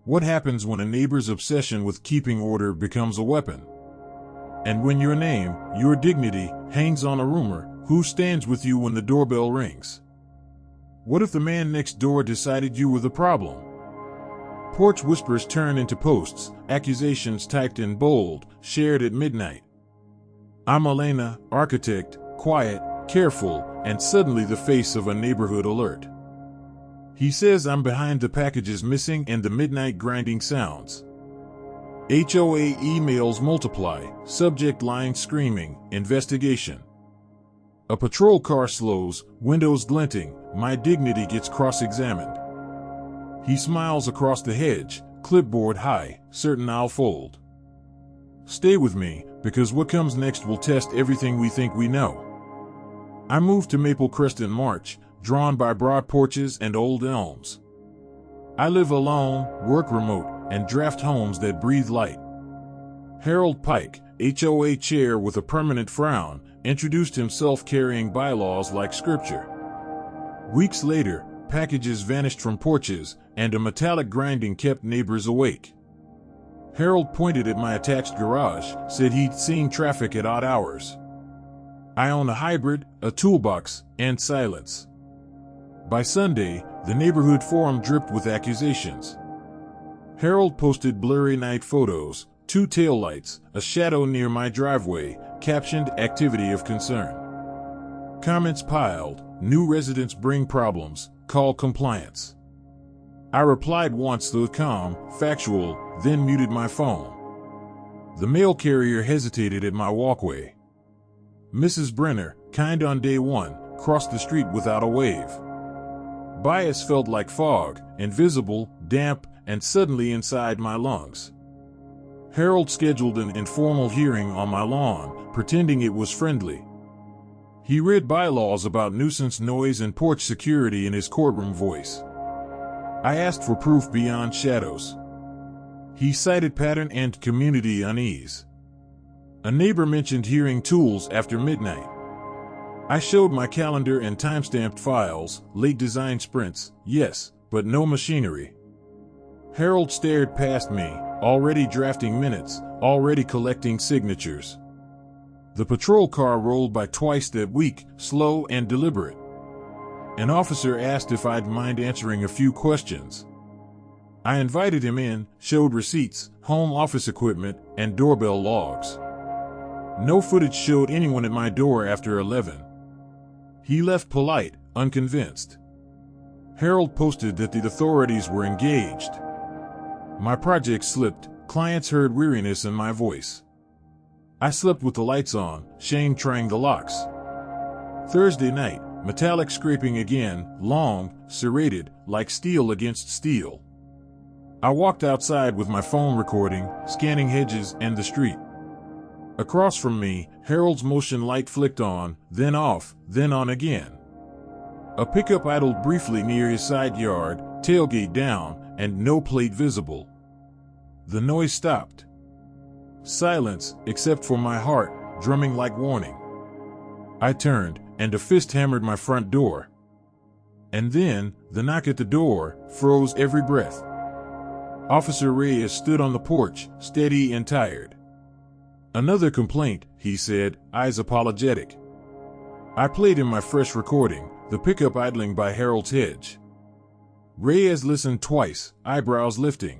What happens when a neighbor's obsession with keeping order becomes a weapon? And when your name, your dignity, hangs on a rumor, who stands with you when the doorbell rings? What if the man next door decided you were the problem? Porch whispers turn into posts, accusations typed in bold, shared at midnight. I'm Elena, architect, quiet, careful, and suddenly the face of a neighborhood alert. He says I'm behind the packages missing and the midnight grinding sounds. HOA emails multiply, subject line screaming, investigation. A patrol car slows, windows glinting, my dignity gets cross-examined. He smiles across the hedge, clipboard high, certain I'll fold. Stay with me, because what comes next will test everything we think we know. I moved to Maple Crest in March, drawn by broad porches and old elms. I live alone, work remote, and draft homes that breathe light. Harold Pike, HOA chair with a permanent frown, introduced himself carrying bylaws like scripture. Weeks later, packages vanished from porches, and a metallic grinding kept neighbors awake. Harold pointed at my attached garage, said he'd seen traffic at odd hours. I own a hybrid, a toolbox, and silence. By Sunday, the neighborhood forum dripped with accusations. Harold posted blurry night photos, 2 taillights, a shadow near my driveway, captioned activity of concern. Comments piled, new residents bring problems, call compliance. I replied once though calm, factual, then muted my phone. The mail carrier hesitated at my walkway. Mrs. Brenner, kind on day one, crossed the street without a wave. Bias felt like fog, invisible, damp, and suddenly inside my lungs. Harold scheduled an informal hearing on my lawn, pretending it was friendly. He read bylaws about nuisance noise and porch security in his courtroom voice. I asked for proof beyond shadows. He cited pattern and community unease. A neighbor mentioned hearing tools after midnight. I showed my calendar and timestamped files, late design sprints, yes, but no machinery. Harold stared past me, already drafting minutes, already collecting signatures. The patrol car rolled by twice that week, slow and deliberate. An officer asked if I'd mind answering a few questions. I invited him in, showed receipts, home office equipment, and doorbell logs. No footage showed anyone at my door after 11. He left polite, unconvinced. Harold posted that the authorities were engaged. My project slipped, clients heard weariness in my voice. I slept with the lights on, shame trying the locks. Thursday night, metallic scraping again, long, serrated, like steel against steel. I walked outside with my phone recording, scanning hedges and the street. Across from me, Harold's motion light flicked on, then off, then on again. A pickup idled briefly near his side yard, tailgate down, and no plate visible. The noise stopped. Silence, except for my heart, drumming like warning. I turned, and a fist hammered my front door. And then, the knock at the door froze every breath. Officer Reyes stood on the porch, steady and tired. Another complaint, he said, eyes apologetic. I played him my fresh recording, the pickup idling by Harold's hedge. Reyes listened twice, eyebrows lifting.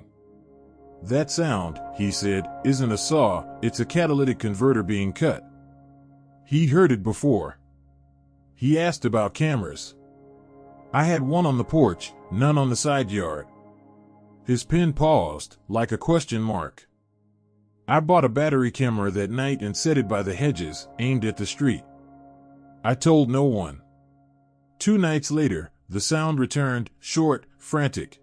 That sound, he said, isn't a saw, it's a catalytic converter being cut. He'd heard it before. He asked about cameras. I had one on the porch, none on the side yard. His pen paused, like a question mark. I bought a battery camera that night and set it by the hedges, aimed at the street. I told no one. 2 nights later, the sound returned, short, frantic.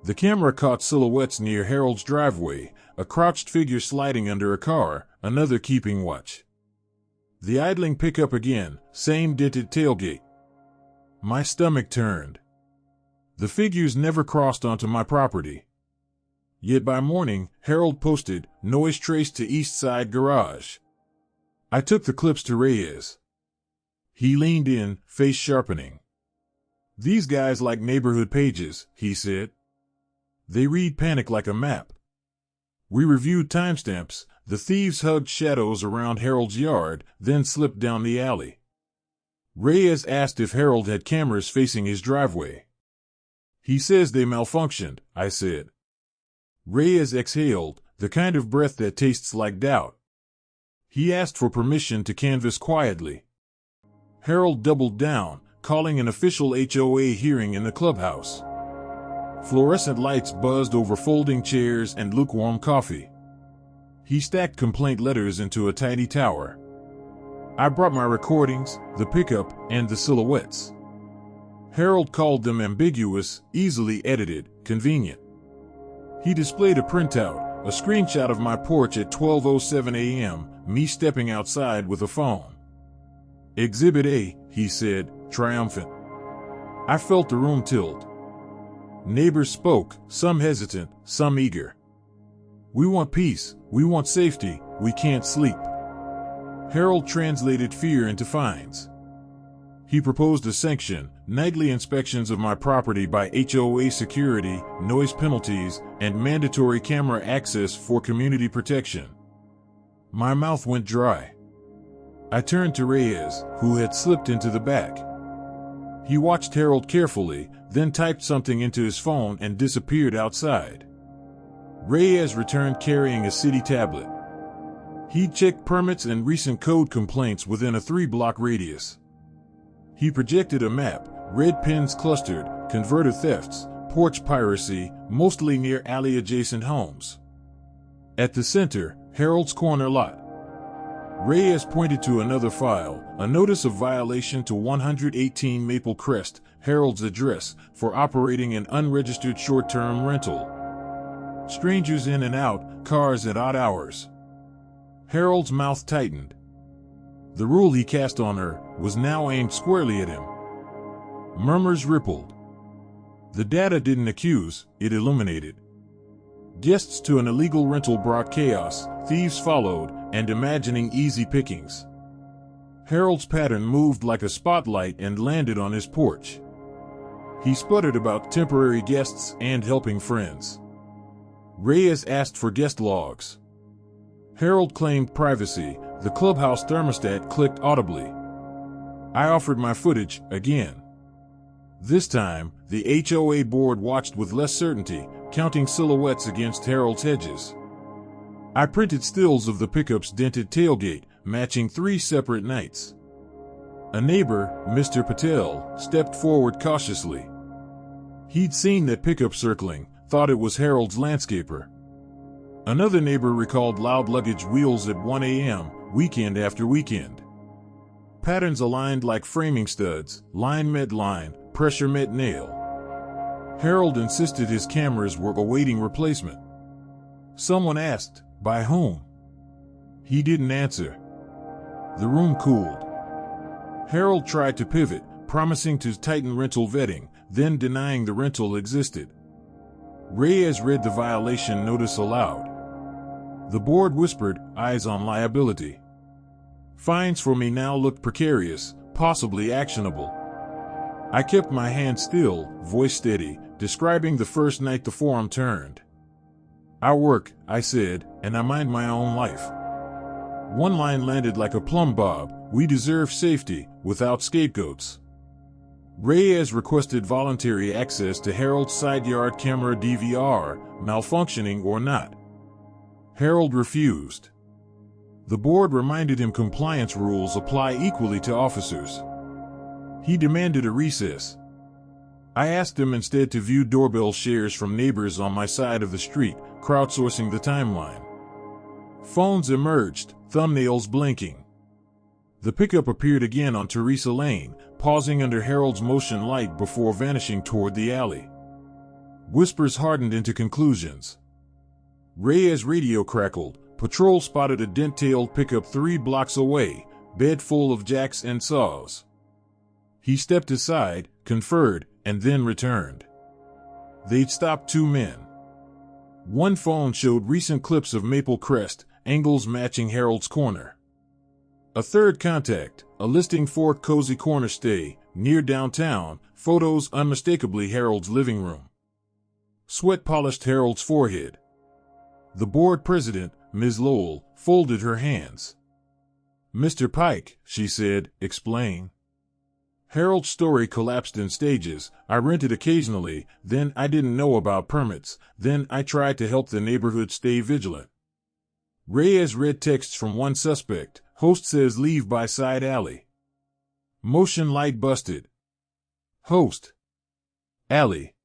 The camera caught silhouettes near Harold's driveway, a crouched figure sliding under a car, another keeping watch. The idling pickup again, same dented tailgate. My stomach turned. The figures never crossed onto my property. Yet by morning, Harold posted, noise traced to east side garage. I took the clips to Reyes. He leaned in, face sharpening. These guys like neighborhood pages, he said. They read panic like a map. We reviewed timestamps. The thieves hugged shadows around Harold's yard, then slipped down the alley. Reyes asked if Harold had cameras facing his driveway. He says they malfunctioned, I said. Reyes exhaled, the kind of breath that tastes like doubt. He asked for permission to canvass quietly. Harold doubled down, calling an official HOA hearing in the clubhouse. Fluorescent lights buzzed over folding chairs and lukewarm coffee. He stacked complaint letters into a tiny tower. I brought my recordings, the pickup, and the silhouettes. Harold called them ambiguous, easily edited, convenient. He displayed a printout, a screenshot of my porch at 12:07 a.m., me stepping outside with a phone. Exhibit A, he said, triumphant. I felt the room tilt. Neighbors spoke, some hesitant, some eager. We want peace, we want safety, we can't sleep. Harold translated fear into fines. He proposed a sanction, nightly inspections of my property by HOA security, noise penalties, and mandatory camera access for community protection. My mouth went dry. I turned to Reyes, who had slipped into the back. He watched Harold carefully, then typed something into his phone and disappeared outside. Reyes returned carrying a city tablet. He'd checked permits and recent code complaints within a 3-block radius. He projected a map, red pins clustered, converter thefts, porch piracy, mostly near alley-adjacent homes. At the center, Harold's corner lot. Reyes pointed to another file, a notice of violation to 118 Maple Crest, Harold's address, for operating an unregistered short-term rental. Strangers in and out, cars at odd hours. Harold's mouth tightened. The rule he cast on her was now aimed squarely at him. Murmurs rippled. The data didn't accuse, it illuminated. Guests to an illegal rental brought chaos, thieves followed, and imagining easy pickings. Harold's pattern moved like a spotlight and landed on his porch. He sputtered about temporary guests and helping friends. Reyes asked for guest logs. Harold claimed privacy. The clubhouse thermostat clicked audibly. I offered my footage, again. This time, the HOA board watched with less certainty, counting silhouettes against Harold's hedges. I printed stills of the pickup's dented tailgate, matching 3 separate nights. A neighbor, Mr. Patel, stepped forward cautiously. He'd seen that pickup circling, thought it was Harold's landscaper. Another neighbor recalled loud luggage wheels at 1 a.m., weekend after weekend. Patterns aligned like framing studs, line met line, pressure met nail. Harold insisted his cameras were awaiting replacement. Someone asked, by whom? He didn't answer. The room cooled. Harold tried to pivot, promising to tighten rental vetting, then denying the rental existed. Reyes read the violation notice aloud. The board whispered, eyes on liability. Fines for me now looked precarious, possibly actionable. I kept my hand still, voice steady, describing the first night the forum turned. I work, I said, and I mind my own life. One line landed like a plumb bob, we deserve safety, without scapegoats. Reyes requested voluntary access to Harold's side yard camera DVR, malfunctioning or not. Harold refused. The board reminded him compliance rules apply equally to officers. He demanded a recess. I asked him instead to view doorbell shares from neighbors on my side of the street, crowdsourcing the timeline. Phones emerged, thumbnails blinking. The pickup appeared again on Teresa Lane, pausing under Harold's motion light before vanishing toward the alley. Whispers hardened into conclusions. Reyes' radio crackled. Patrol spotted a dent-tailed pickup 3 blocks away, bed full of jacks and saws. He stepped aside, conferred, and then returned. They'd stopped 2 men. One phone showed recent clips of Maple Crest, angles matching Harold's corner. A third contact, a listing for Cozy Corner Stay, near downtown, photos unmistakably Harold's living room. Sweat polished Harold's forehead. The board president, Ms. Lowell, folded her hands. "Mr. Pike," she said, "explain." Harold's story collapsed in stages. "I rented occasionally, then I didn't know about permits, then I tried to help the neighborhood stay vigilant." Reyes read texts from one suspect. "Host says leave by side alley." Motion light busted. Host. Alley.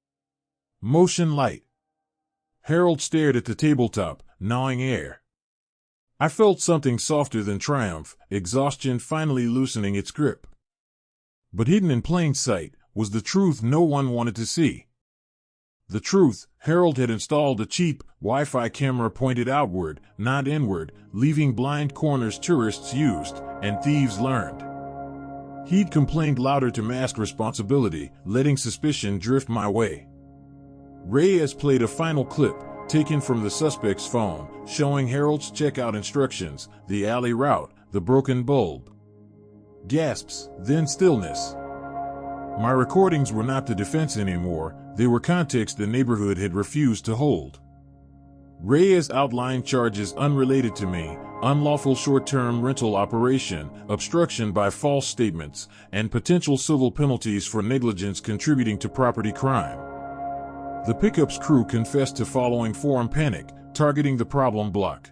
Motion light. Harold stared at the tabletop, gnawing air. I felt something softer than triumph, exhaustion finally loosening its grip. But hidden in plain sight was the truth no one wanted to see. The truth: Harold had installed a cheap Wi-Fi camera pointed outward, not inward, leaving blind corners tourists used and thieves learned. He'd complained louder to mask responsibility, letting suspicion drift my way. Reyes played a final clip, taken from the suspect's phone, showing Harold's checkout instructions, the alley route, the broken bulb. Gasps, then stillness. My recordings were not the defense anymore, they were context the neighborhood had refused to hold. Reyes outlined charges unrelated to me: unlawful short-term rental operation, obstruction by false statements, and potential civil penalties for negligence contributing to property crime. The pickup's crew confessed to following Forum Panic, targeting the problem block.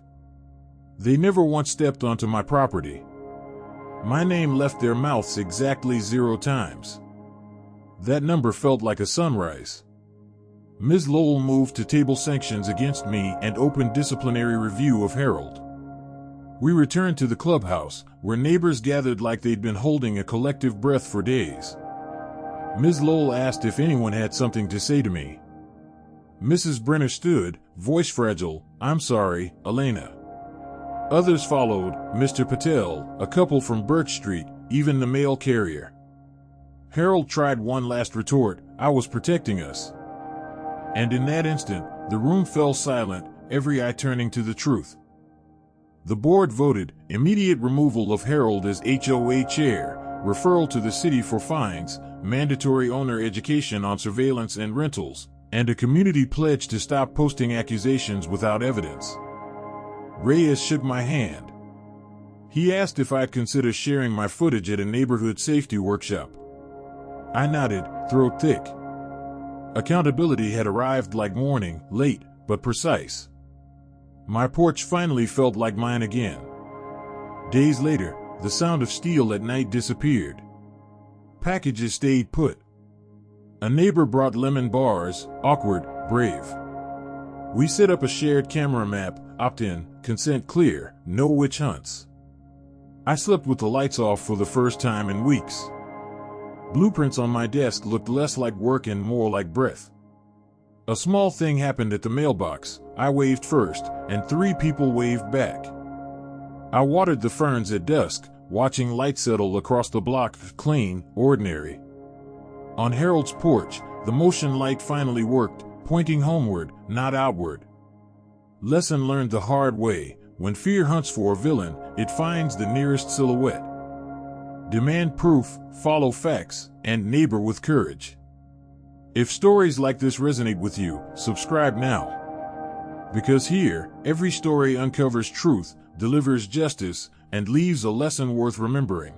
They never once stepped onto my property. My name left their mouths exactly 0 times. That number felt like a sunrise. Ms. Lowell moved to table sanctions against me and opened disciplinary review of Harold. We returned to the clubhouse, where neighbors gathered like they'd been holding a collective breath for days. Ms. Lowell asked if anyone had something to say to me. Mrs. Brenner stood, voice fragile. "I'm sorry, Elena." Others followed: Mr. Patel, a couple from Birch Street, even the mail carrier. Harold tried one last retort: "I was protecting us." And in that instant, the room fell silent, every eye turning to the truth. The board voted immediate removal of Harold as HOA chair, referral to the city for fines, mandatory owner education on surveillance and rentals, and a community pledge to stop posting accusations without evidence. Reyes shook my hand. He asked if I'd consider sharing my footage at a neighborhood safety workshop. I nodded, throat thick. Accountability had arrived like morning, late, but precise. My porch finally felt like mine again. Days later, the sound of steel at night disappeared. Packages stayed put. A neighbor brought lemon bars, awkward, brave. We set up a shared camera map, opt-in, consent clear, no witch hunts. I slept with the lights off for the first time in weeks. Blueprints on my desk looked less like work and more like breath. A small thing happened at the mailbox. I waved first, and 3 people waved back. I watered the ferns at dusk, watching light settle across the block, clean, ordinary. On Harold's porch, the motion light finally worked, pointing homeward, not outward. Lesson learned the hard way: when fear hunts for a villain, it finds the nearest silhouette. Demand proof, follow facts, and neighbor with courage. If stories like this resonate with you, subscribe now. Because here, every story uncovers truth, delivers justice, and leaves a lesson worth remembering.